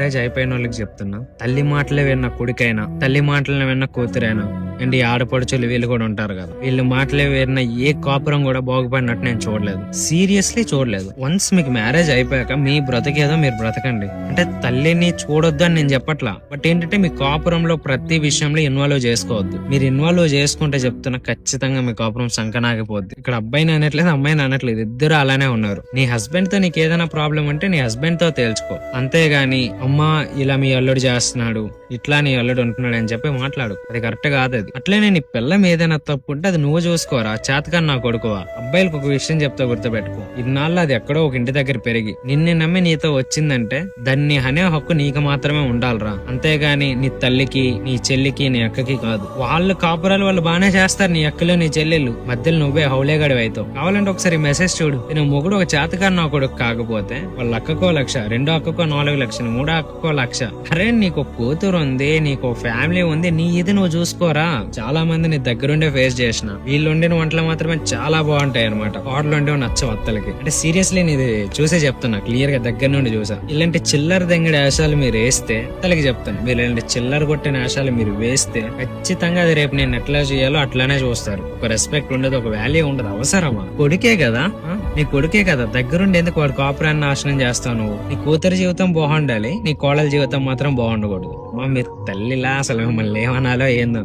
Marriage అయిపోయిన వాళ్ళకి చెప్తున్నా, తల్లి మాటలే విన్న కొడుకైనా, తల్లి మాటలు విన్న కూతురైనా అండ్ ఈ ఆడపడుచులు వీళ్ళు కూడా ఉంటారు కదా, వీళ్ళు మాటలే విన్న ఏ కాపురం కూడా బాగుపడినట్టు నేను చూడలేదు, సీరియస్లీ చూడలేదు. వన్స్ మీకు మ్యారేజ్ అయిపోయాక మీ బ్రతికేదో మీరు బ్రతకండి. అంటే తల్లిని చూడొద్దు అని నేను చెప్పట్లా, బట్ ఏంటంటే మీ కాపురంలో ప్రతి విషయంలో ఇన్వాల్వ్ చేసుకోవద్దు. మీరు ఇన్వాల్వ్ చేసుకుంటే చెప్తున్నా ఖచ్చితంగా మీ కాపురం సంకనాగిపోద్ది. ఇక్కడ అబ్బాయిని అనట్లేదు, అమ్మాయిని అనట్లేదు, ఇద్దరు అలానే ఉన్నారు. నీ హస్బెండ్ తో నీకు ఏదైనా ప్రాబ్లం ఉంటే నీ హస్బెండ్ తో తేల్చుకో, అంతేగాని అమ్మా ఇలా మీ అల్లుడు చేస్తున్నాడు, ఇట్లా నీ అల్లుడు ఉంటున్నాడు అని చెప్పి మాట్లాడు. అది కరెక్ట్ కాదు. అది అట్లనే నీ పిల్లం ఏదైనా తప్పు ఉంటే అది నువ్వు చూసుకోరా, చేతకాని నా కొడుకువా. అబ్బాయిలకు ఒక విషయం చెప్తా, గుర్తుపెట్టుకో, ఇన్నాళ్ళు అది ఎక్కడో ఒక ఇంటి దగ్గర పెరిగి నిన్ను నమ్మి నీతో వచ్చిందంటే దాన్ని అనే హక్కు నీకు మాత్రమే ఉండాలిరా, అంతేగాని నీ తల్లికి, నీ చెల్లికి, నీ అక్కకి కాదు. వాళ్ళు కాపురాలు వాళ్ళు బాగానే చేస్తారు, నీ అక్కలు నీ చెల్లెళ్ళు, మధ్యలో నువ్వే హౌలేగాడి అవుతావు. కావాలంటే ఒకసారి మెసేజ్ చూడు, నేను మొగుడు ఒక చేతకాని నా కొడుకు కాకపోతే వాళ్ళ అక్కకో 1,00,000, రెండో అక్కకో 4 లక్షలు, మూడో అక్కకో 1,00,000. అరే నీకు కూతురు ఉంది, నీకు ఫ్యామిలీ ఉంది, నీ ఇది నువ్వు చూసుకోరా. చాలా మంది నీ దగ్గరుండే ఫేస్ చేసిన, వీళ్ళు వండిన వంటలు మాత్రమే చాలా బాగుంటాయి అనమాట, వాటిలో ఉండే నచ్చవు అత్తలకి. అంటే సీరియస్లీ నీది చూసే చెప్తున్నా, క్లియర్ గా దగ్గర నుండి చూసా. ఇలాంటి చిల్లర దెంగడి వేషాలు మీరు వేస్తే, అత్తలకి చెప్తాను, మీరు ఇలాంటి చిల్లర కొట్టిన వేషాలు మీరు వేస్తే ఖచ్చితంగా అది రేపు నేను ఎట్లా చేయాలో అట్లానే చూస్తారు. ఒక రెస్పెక్ట్ ఉండదు, ఒక వాల్యూ ఉండదు. అవసరమా? కొడుకే కదా, నీ కొడుకే కదా, దగ్గరుండి ఎందుకు వాడు కాపురాన్ని నాశనం చేస్తావు నువ్వు? నీ కూతురు జీవితం బాగుండాలి, నీ కోడల జీవితం మాత్రం బాగుండకూడదు. మీరు తల్లిలా అసలు మిమ్మల్ని ఏమనాలో ఏందో.